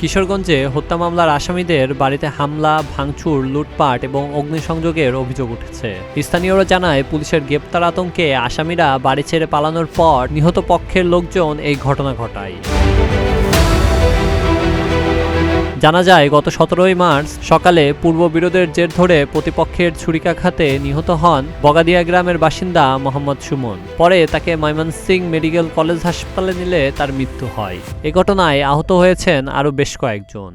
কিশোরগঞ্জে হত্যা মামলার আসামিদের বাড়িতে হামলা, ভাঙচুর, লুটপাট এবং অগ্নিসংযোগের অভিযোগ উঠেছে। স্থানীয়রা জানায়, পুলিশের গ্রেপ্তার আতঙ্কে আসামিরা বাড়ি ছেড়ে পালানোর পর নিহত পক্ষের লোকজন এই ঘটনা ঘটায়। জানা যায়, গত 17 মার্চ সকালে পূর্ববিরোধের জের ধরে প্রতিপক্ষের ছুরিকাঘাতে নিহত হন বগাদিয়া গ্রামের বাসিন্দা মোহাম্মদ সুমন। পরে তাকে ময়মনসিংহ মেডিকেল কলেজ হাসপাতালে নিলে তার মৃত্যু হয়। এ ঘটনায় আহত হয়েছেন আরও বেশ কয়েকজন।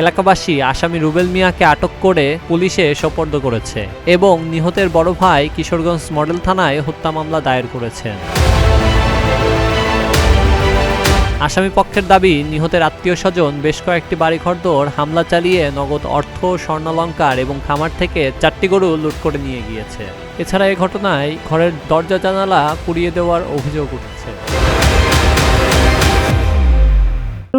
এলাকাবাসী আসামি রুবেল মিয়াকে আটক করে পুলিশে সোপর্দ করেছে এবং নিহতের বড় ভাই কিশোরগঞ্জ মডেল থানায় হত্যা মামলা দায়ের করেছেন। আসামি পক্ষের দাবি, নিহতের আত্মীয়স্বজন বেশ কয়েকটি বাড়িঘরদোর হামলা চালিয়ে নগদ অর্থ, স্বর্ণালংকার এবং খামার থেকে 4টি গরু লুট করে নিয়ে গিয়েছে। এছাড়া এই ঘটনায় ঘরের দরজা জানালা পুড়িয়ে দেওয়ার অভিযোগ উঠেছে।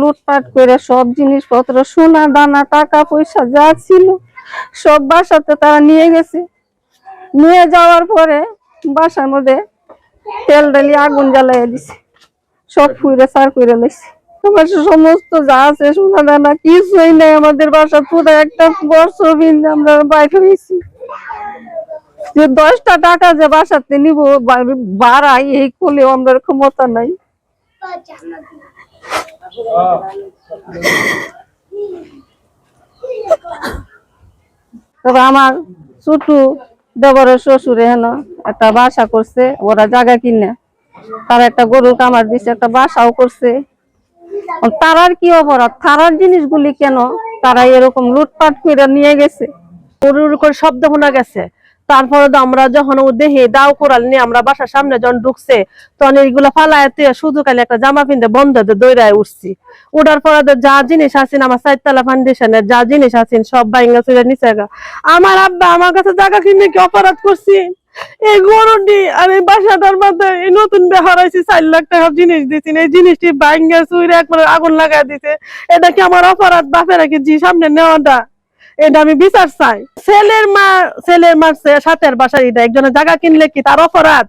লুটপাট করে সব জিনিসপত্র, সোনা দানা, টাকা পয়সা যা ছিল সব বাসাতে তারা নিয়ে গেছে। নিয়ে যাওয়ার পরে বাসার মধ্যে তেল ডালি আগুন জ্বালাইয়া দিছে, সব ফুইরে সার করে লাইছে। তোমার সমস্ত যা আছে সোনা দানা কিছুই নাই আমাদের বাসা। পুরো একটা বছর আমরা বাইরে হয়েছি। যে 10টা টাকা যে বাসাতে নিব বাড়াই, এই কোলেও আমাদের ক্ষমতা নাই। তবে আমার ছোট দেবরের শ্বশুরে হেন একটা বাসা করছে, ওরা জায়গা কিনে তারা একটা গরুর কামার দিচ্ছে, একটা বাসাও করছে। তারার কি অপরাধ? তারার জিনিসগুলি কেন তারা এরকম লুটপাট করে নিয়ে গেছে? গরুর করে শব্দ শোনা গেছে। তারপরে তো আমরা যখন দেখি দাও কোরাল নিয়ে আমরা বাসার সামনে যখন ঢুকছে, তখন এইগুলো ফালাইতে শুধু খালি একটা জামা পিনতে বন্ধ দৌড়ায় উঠছি। উঠার পরে যা জিনিস আছেন আমার 4তলা ফাউন্ডেশনের যা জিনিস আছেন সব বাইঙ্গা চলে নিচে। আমার আব্বা আমার কাছে জায়গা কিনে কি অপরাধ করছি? এই গরুটি আর এই বাসাটার মধ্যে এই নতুন ব্যবহার হয়েছে 4 লাখ টাকা জিনিস দিচ্ছেন, এই জিনিসটি বাইঙ্গা চুইরে একবার আগুন লাগাই দিতে, এটা কি আমার অপরাধ? বাপেরা কি জি সামনে নেওয়াটা, এটা আমি বিচার চাই। ছেলের মারছে সাথের বাসায়, এটা একজনের জায়গা কিনলে কি তার অপরাধ?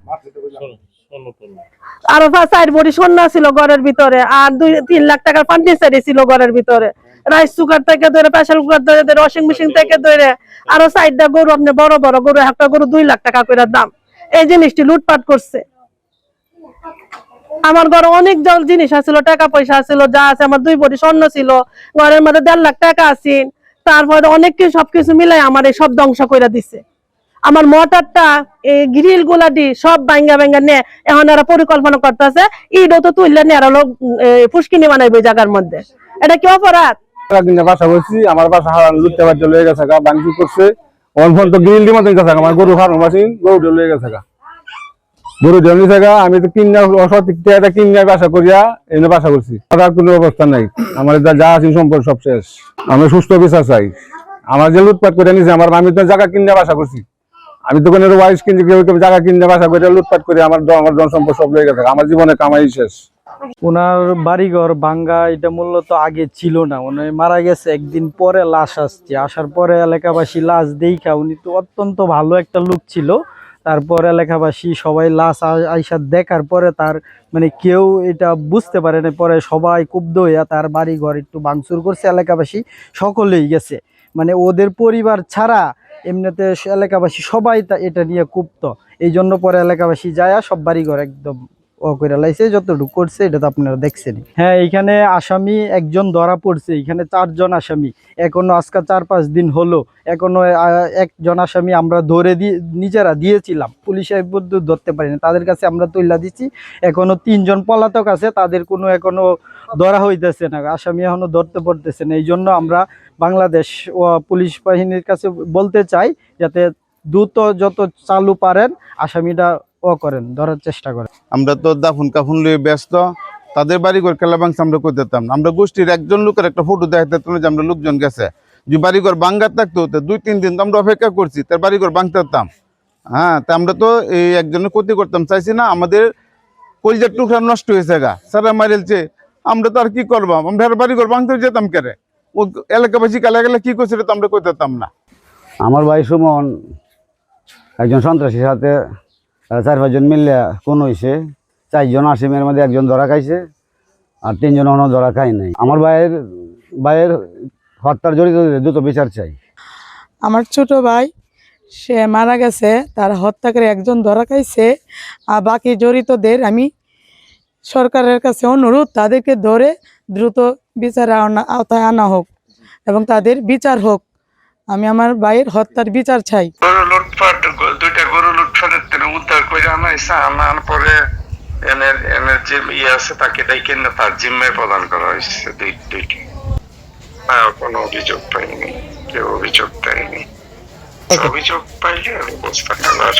আরো 4 বড়ি সন্না ছিল ঘরের ভিতরে, আর 2-3 লাখ টাকার ফার্নিচার ছিল ঘরের ভিতরে। রাইস কুকার থেকে ধরে, প্রেসার কুকার ধরে, ওয়াশিং মেশিন থেকে ধরে আরো 4টা গরু, আপনি বড় বড় গরু, একটা গরু 2 লাখ টাকা করে দাম। এই জিনিসটি লুটপাট করছে। আমার ঘরে অনেক জিনিস আছিল, টাকা পয়সা আছিল, যা আছে আমার 2 বড়ি স্বর্ণ ছিল, ঘরের মধ্যে 1.5 লাখ টাকা আছে। তারপরে অনেক কিছু সবকিছু মিলাই আমার এই সব ধ্বংস করে দিছে। আমার মোটরটা, এই গ্রিল গুলা দি সব ভাঙ্গা নে, এখন এরা পরিকল্পনা করতেছে ইডও তো তুললে নিয়ে লোক ফুসকিনি বানাইবে জায়গার মধ্যে। এটা কি অপরাধ? বাসা করছি, আমার বাসা লুটতে পারতে লয়ে গেছে, ভাঙচুর করছে। অনফোন তো গ্রিল দিয়ে মতন গেছে, আমার গরু ফার্ম আছি, গরু লয়ে গেছে, গরু জমি জায়গা আমি তো কিনে বাসা করিয়া এনে বাসা করছি। আর কোনো অবস্থা নাই, আমার যা আছে সম্পদ সব শেষ। আমি সুস্থ বিচার চাই। আমার যে লুটপাট করে নিয়েছে, আমি তো জায়গা কিনে বাসা করছি, আমি তো কোনো ওয়াইস কিনে জায়গা কিনে বাসা করে লুটপাট করে আমার জনসম্পদ সব লেগে গেছে। আমার জীবনে কামাই শেষ। ওনার বাড়িঘর ভাঙ্গা এটা মূলত আগে ছিল না, উনি মারা গেছে একদিন পরে লাশ আসছে। আসার পরে এলাকাবাসী লাশ দেখা, উনি তো অত্যন্ত ভালো একটা লোক ছিল। তারপর এলাকাবাসী সবাই লাশ আইসা দেখার পরে তার মানে কেউ এটা বুঝতে পারে না, পরে সবাই ক্ষুব্ধ হইয়া তার বাড়ি ঘর একটু ভাঙচুর করছে। এলাকাবাসী সকলেই গেছে, মানে ওদের পরিবার ছাড়া এমনিতে এলাকাবাসী সবাই এটা নিয়ে ক্ষুব্ধ। এই জন্য পরে এলাকাবাসী যায় সব বাড়ি ঘর একদম করে লাইছে, যতটুকু করছে এটা তো আপনারা দেখছেন। হ্যাঁ, এখানে আসামি একজন ধরা পড়ছে, এখানে 4 জন আসামি। এখনো আজকে 4-5 দিন হলো, এখনো একজন আসামি আমরা ধরে নিজেরা দিয়েছিলাম, পুলিশে ধরতে পারিনি, তাদের কাছে আমরা তুইলা দিচ্ছি। এখনো 3 জন পলাতক আছে, তাদের কোনো এখনো ধরা হইতেছে না, আসামি এখনো ধরতে পারতেছে না। এই জন্য আমরা বাংলাদেশ ও পুলিশ বাহিনীর কাছে বলতে চাই, যাতে দ্রুত যত চালু পারেন আসামিটা করেন, ধরার চেষ্টা করেন। আমরা তো দাফন কাফন লিয়ে ব্যস্ত, তাদের বাড়ি ঘর খেলা ভাঙছে আমরা করতেতাম না। আমরা গোষ্ঠীর একজন লোকের একটা ফটো দেখাইতাম যে আমরা লোকজন গেছে, যে বাড়িঘর ভাঙ্গা থাকতো 2-3 দিন তো আমরা অপেক্ষা করছি, তার বাড়িঘর ভাঙতেতাম। হ্যাঁ, তা আমরা তো এই একজনের ক্ষতি করতাম চাইছি না। আমাদের কলিজার টুকরা নষ্ট হয়েছে সারা মারিলছে, আমরা তো আর কি করবো, আমরা বাড়িঘর ভাঙতে যেতাম কেরে? ও এলাকাবাসী কালা গেলে কি করছে তো আমরা করতেতাম না। আমার ভাই সুমন একজন সন্ত্রাসীর সাথে 4-5 জন মিললে কোন হয়েছে, 4 জন আসামির মধ্যে একজন ধরা খাইছে। আর 3 জন অন্য ধরা খাই নাই। আমার ভাইয়ের হত্যার জড়িত দ্রুত বিচার চাই। আমার ছোট ভাই সে মারা গেছে, তার হত্যাকারী একজন ধরা খাইছে, আর বাকি জড়িতদের আমি সরকারের কাছে অনুরোধ তাদেরকে ধরে দ্রুত বিচারে আওতায় আনা হোক এবং তাদের বিচার হোক। আমি আমার ভাইয়ের হত্যার বিচার চাই। গরু লুটপাট, দুইটা গরু লুটপাটের থেকে উদ্ধার করে আনাইছে, আনার পরে এনের যে আছে তাকে ডেকে না তার জিম্মায় প্রদান করা হয়েছে দুইটি। কোনো অভিযোগ পাইনি, কেউ অভিযোগ দেয়নি। অভিযোগ পাইলে ব্যবস্থা করার।